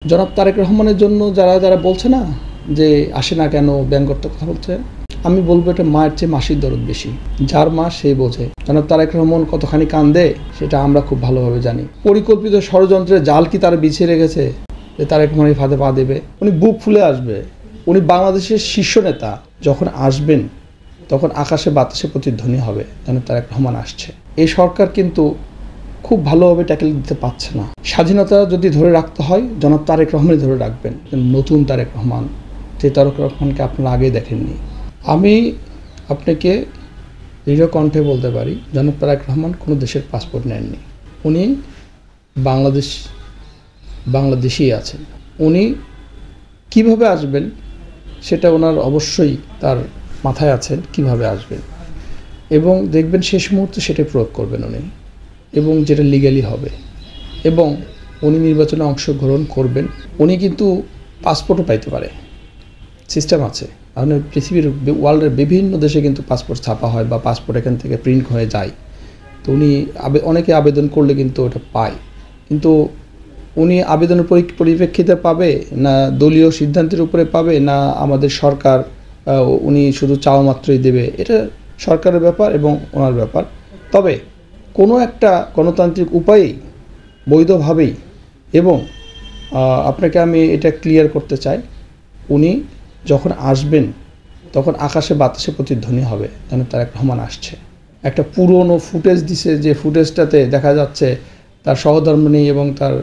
জনাব তারেক রহমানের জন্য যারা যারা বলছে না যে আসে না কেন ব্যঙ্গ করতে কথা বলছে, আমি বলবো এটা মায়ের চেয়ে মাসির দরদ বেশি। যার মা সেই বোঝে। জনাব তারেক রহমান কতখানি কান্দে সেটা আমরা খুব ভালোভাবে জানি। পরিকল্পিত ষড়যন্ত্রের জাল কি তারা বিছিয়ে রেখেছে যে তারেক রহমানের ফাঁদে পা দেবে? উনি বুক ফুলে আসবে। উনি বাংলাদেশের শীর্ষ নেতা। যখন আসবেন তখন আকাশে বাতাসে প্রতিধ্বনি হবে জনাব তারেক রহমান আসছে। এই সরকার কিন্তু খুব ভালোভাবে ট্যাকেল দিতে পারছে না। স্বাধীনতা যদি ধরে রাখতে হয় জনাব তারেক রহমানই ধরে রাখবেন, নতুন তারেক রহমান, যে তারেক রহমানকে আপনারা আগে দেখেননি। আমি আপনাকে দৃঢ় কণ্ঠে বলতে পারি জনাব তারেক রহমান কোনো দেশের পাসপোর্ট নেননি। উনি বাংলাদেশি আছেন। উনি কিভাবে আসবেন সেটা ওনার অবশ্যই তার মাথায় আছেন কিভাবে আসবেন, এবং দেখবেন শেষ মুহূর্তে সেটা প্রয়োগ করবেন উনি, এবং যেটা লিগ্যালি হবে, এবং উনি নির্বাচনে অংশগ্রহণ করবেন। উনি কিন্তু পাসপোর্টও পাইতে পারে, সিস্টেম আছে। কারণ পৃথিবীর ওয়ার্ল্ডের বিভিন্ন দেশে কিন্তু পাসপোর্ট ছাপা হয় বা পাসপোর্ট এখান থেকে প্রিন্ট হয়ে যায়। তো উনি অনেকে আবেদন করলে কিন্তু ওটা পায়, কিন্তু উনি আবেদনের পরিপ্রেক্ষিতে পাবে না দলীয় সিদ্ধান্তের উপরে পাবে না আমাদের সরকার উনি শুধু চাওয়া মাত্রই দেবে, এটা সরকারের ব্যাপার এবং ওনার ব্যাপার। তবে কোনো একটা গণতান্ত্রিক উপায়েই বৈধভাবেই, এবং আপনাকে আমি এটা ক্লিয়ার করতে চাই, উনি যখন আসবেন তখন আকাশে বাতাসে প্রতিধ্বনি হবে যেন তারেক রহমান আসছে। একটা পুরনো ফুটেজ দিছে, যে ফুটেজটাতে দেখা যাচ্ছে তার সহধর্মিণী এবং তার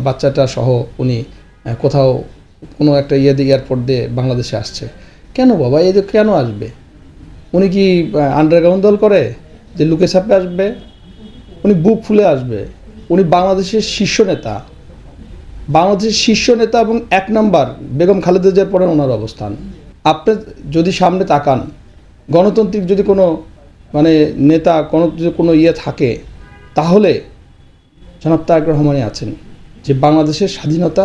বাচ্চাটা সহ উনি কোথাও কোনো একটা এয়ারপোর্ট দিয়ে বাংলাদেশে আসছে। কেন বাবা, এই কেন আসবে? উনি কি আন্ডারগ্রাউন্ড দল করে যে লুকে ছাপে আসবে? উনি বুক ফুলে আসবে। উনি বাংলাদেশের শীর্ষ নেতা এবং এক নাম্বার বেগম খালেদা জিয়ার পরে ওনার অবস্থান। আপনি যদি সামনে তাকান, গণতান্ত্রিক যদি কোনো নেতা কোনো থাকে, তাহলে জনাব তারেক রহমানই আছেন, যে বাংলাদেশের স্বাধীনতা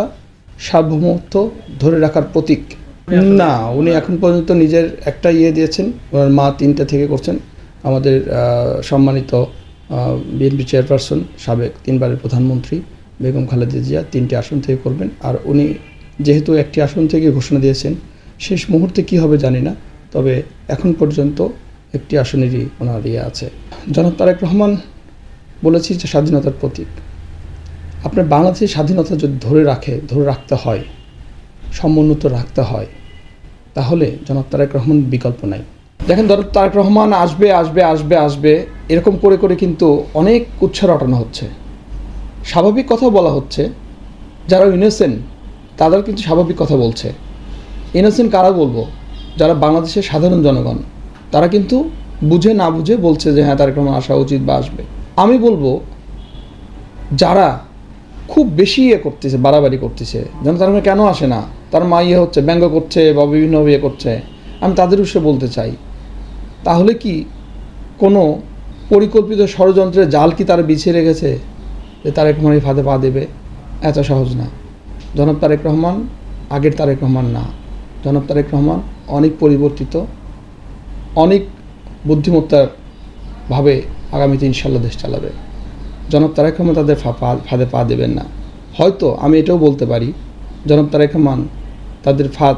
সার্বভৌমত্ব ধরে রাখার প্রতীক। না, উনি এখন পর্যন্ত নিজের একটা দিয়েছেন, ওনার মা 3টা থেকে করছেন। আমাদের সম্মানিত বিএনপি চেয়ারপারসন, সাবেক 3বারের প্রধানমন্ত্রী বেগম খালেদা জিয়া 3টি আসন থেকে করবেন। আর উনি যেহেতু একটি আসন থেকে ঘোষণা দিয়েছেন, শেষ মুহূর্তে কি হবে জানি না, তবে এখন পর্যন্ত একটি আসনেরই ওনার আছে। জনাব তারেক রহমান বলেছি যে স্বাধীনতার প্রতীক। আপনার বাংলাদেশের স্বাধীনতা যদি ধরে রাখতে হয়, সমুন্নত রাখতে হয়, তাহলে জনাব তারেক রহমান বিকল্প নাই। দেখেন, জনাব তারেক রহমান আসবে আসবে আসবে আসবে এরকম করে করে কিন্তু অনেক উৎসাহ রটানো হচ্ছে, স্বাভাবিক কথা বলা হচ্ছে। যারা ইনোসেন্ট তাদের কিন্তু স্বাভাবিক কথা বলছে। ইনোসেন্ট কারা বলবো? যারা বাংলাদেশের সাধারণ জনগণ, তারা কিন্তু বুঝে না বুঝে বলছে যে হ্যাঁ তারেক রহমান আসা উচিত বা আসবে। আমি বলবো যারা খুব বেশি করতেছে, বাড়াবাড়ি করতেছে, যেন তার কেন আসে না, তার মা হচ্ছে ব্যঙ্গ করছে বা বিভিন্ন করছে, আমি তাদের উৎসে বলতে চাই, তাহলে কি কোনো পরিকল্পিত ষড়যন্ত্রের জাল কি তারা বিছিয়ে রেখেছে যে তারেক রহমান ফাঁদে পা দেবে? এত সহজ না। জনাব তারেক রহমান আগের তারেক রহমান না। জনাব তারেক রহমান অনেক পরিবর্তিত, অনেক বুদ্ধিমত্তার ভাবে আগামীতে ইনশাল্লাহ দেশ চালাবে। জনাব তারেক রহমান তাদের ফাঁদে পা দেবেন না। হয়তো আমি এটাও বলতে পারি, জনাব তারেক রহমান তাদের ফাঁদ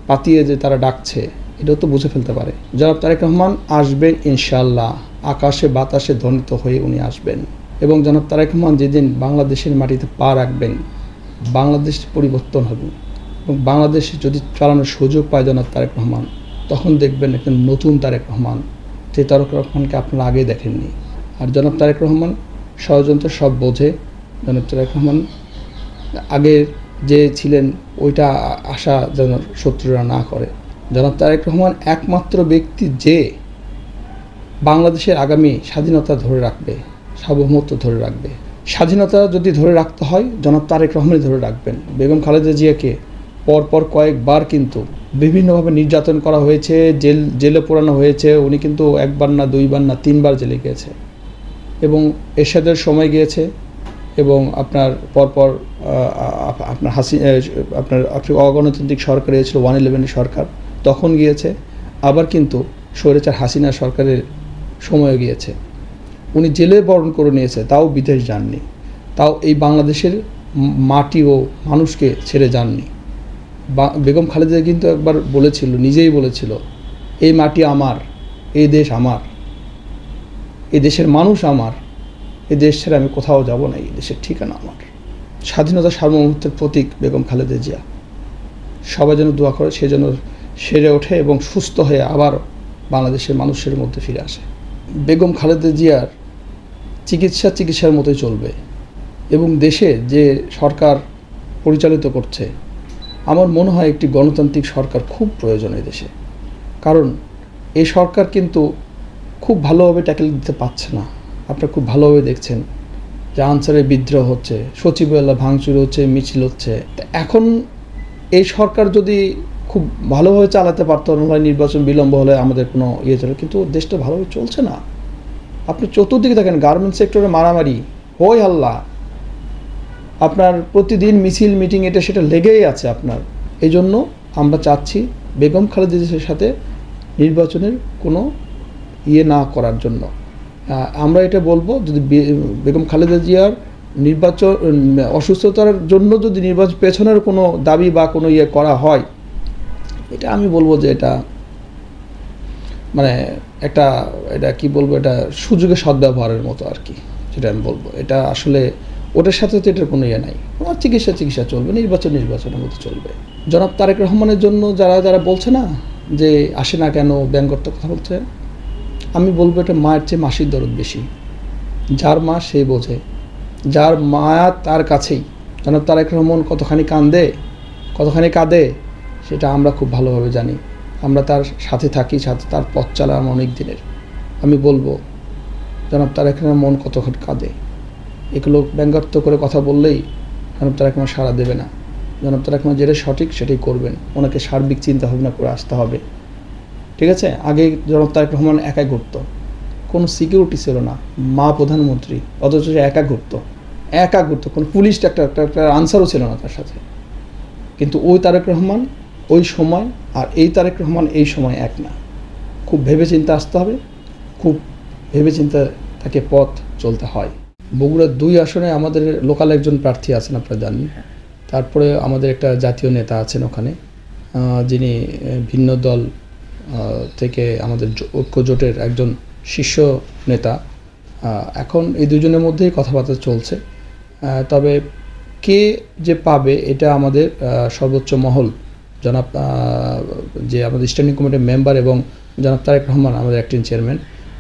পাতিয়ে যে তারা ডাকছে, এটাও তো বুঝে ফেলতে পারে। জনাব তারেক রহমান আসবেন ইনশাল্লাহ, আকাশে বাতাসে ধ্বনিত হয়ে উনি আসবেন। এবং জনাব তারেক রহমান যেদিন বাংলাদেশের মাটিতে পা রাখবেন, বাংলাদেশ পরিবর্তন হবে, এবং বাংলাদেশে যদি চালানোর সুযোগ পায় জনাব তারেক রহমান, তখন দেখবেন একজন নতুন তারেক রহমান, যে তারেক রহমানকে আপনারা আগে দেখেননি। আর জনাব তারেক রহমান ষড়যন্ত্র সব বোঝে। জনাব তারেক রহমান আগে যে ছিলেন ওইটা আশা যেন শত্রুরা না করে। জনাব তারেক রহমান একমাত্র ব্যক্তি যে বাংলাদেশের আগামী স্বাধীনতা ধরে রাখবে, সার্বভৌমত্ব ধরে রাখবে। স্বাধীনতা যদি ধরে রাখতে হয় জনাব তারেক রহমানই ধরে রাখবেন। বেগম খালেদা জিয়াকে পরপর কয়েকবার কিন্তু বিভিন্নভাবে নির্যাতন করা হয়েছে, জেলে পোড়ানো হয়েছে। উনি কিন্তু একবার না, দুইবার না, 3বার জেলে গিয়েছে, এবং এরশাদের সময় গিয়েছে, এবং আপনার পরপর আপনার অগণতান্ত্রিক সরকার এসেছিল 111 সরকার, তখন গিয়েছে। আবার কিন্তু স্বৈরাচার হাসিনা সরকারের সময় গিয়েছে। উনি জেলে বরণ করে নিয়েছে, তাও বিদেশ যাননি, তাও এই বাংলাদেশের মাটি ও মানুষকে ছেড়ে যাননি। বেগম খালেদা কিন্তু একবার বলেছিল, নিজেই বলেছিল, এই মাটি আমার, এই দেশ আমার, এই দেশের মানুষ আমার, এই দেশ ছেড়ে আমি কোথাও যাব না, এই দেশের ঠিকানা আমার। স্বাধীনতা সার্বভৌমত্বের প্রতীক বেগম খালেদা জিয়া। সবাই যেন দোয়া করে সে যেন সেরে ওঠে এবং সুস্থ হয়ে আবার বাংলাদেশের মানুষের মধ্যে ফিরে আসে। বেগম খালেদা জিয়ার চিকিৎসার মতোই চলবে এবং দেশে যে সরকার পরিচালিত করছে, আমার মনে হয় একটি গণতান্ত্রিক সরকার খুব প্রয়োজন এই দেশে। কারণ এই সরকার কিন্তু খুব ভালোভাবে ট্যাকেল দিতে পারছে না। আপনারা খুব ভালোভাবে দেখছেন যে আনসারে বিদ্রোহ হচ্ছে, সচিবালয় ভাঙচুর হচ্ছে, মিছিল হচ্ছে। এখন এই সরকার যদি খুব ভালোভাবে চালাতে পারতো, নির্বাচন বিলম্ব হলে আমাদের কোনো ইয়ে চলে, কিন্তু দেশটা ভালোভাবে চলছে না। আপনি চতুর্দিকে দেখেন গার্মেন্টস সেক্টরে মারামারি, হই হাল্লা, আপনার প্রতিদিন মিছিল মিটিং এটা সেটা লেগেই আছে আপনার। এই জন্য আমরা চাচ্ছি বেগম খালেদা জিয়ার সাথে নির্বাচনের কোনো ইয়ে না করার জন্য। আমরা এটা বলবো, যদি বেগম খালেদা জিয়ার নির্বাচন অসুস্থতার জন্য যদি নির্বাচন পেছনের কোনো দাবি বা কোনো ইয়ে করা হয়, এটা আমি বলবো যে এটা মানে এটা কি বলবো, এটা সুযোগে সদ্ব্যবহারের মতো আর কি, যেটা আমি বলবো। এটা আসলে ওটার সাথে তো এটার কোনো ইয়ে নাই। আমার চিকিৎসা চলবে, নির্বাচনের মতো চলবে। জনাব তারেক রহমানের জন্য যারা বলছে না যে আসে না কেন, ব্যঙ্গত্ব কথা বলছে, আমি বলবো এটা মায়ের চেয়ে মাসির দরদ বেশি। যার মা সে বোঝে, যার মায়া তার কাছেই। জনাব তারেক রহমান কতখানি কাঁদে সেটা আমরা খুব ভালোভাবে জানি। আমরা তার সাথে থাকি, সাথে তার পথ চালাম অনেক দিনের। আমি বলবো জনাব তারেক রহমান মন কতখানি কাঁদে, এগুলো ব্যঙ্গাত্ম করে কথা বললেই জনাব তারেক রহমান সাড়া দেবে না। জনাব তারেক রহমান যেটা সঠিক সেটাই করবেন, ওনাকে সার্বিক চিন্তা ভাবনা করে আসতে হবে, ঠিক আছে? আগে জনাব তারেক রহমান একাই ঘুরতো, কোনো সিকিউরিটি ছিল না, মা প্রধানমন্ত্রী, অথচ সে একা ঘুরতো, কোনো পুলিশ একটা আনসারও ছিল না তার সাথে। কিন্তু ওই তারেক রহমান ওই সময় আর এই তারেক রহমান এই সময় এক না। খুব ভেবেচিন্তে আসতে হবে, খুব ভেবেচিন্তে তাকে পথ চলতে হয়। বগুড়ার 2 আসনে আমাদের লোকাল একজন প্রার্থী আছেন, আপনারা জানেন। তারপরে আমাদের একটা জাতীয় নেতা আছেন ওখানে, যিনি ভিন্ন দল থেকে আমাদের ঐক্য জোটের একজন শীর্ষ নেতা। এখন এই দুজনের মধ্যেই কথাবার্তা চলছে। তবে কে যে পাবে এটা আমাদের সর্বোচ্চ মহল, জনাব যে আমাদের স্ট্যান্ডিং কমিটির মেম্বার এবং জনাব তারেক রহমান আমাদের অ্যাক্টিং চেয়ারম্যান,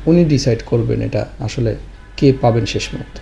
উনি ডিসাইড করবেন এটা আসলে কে পাবেন শেষ মুহূর্তে।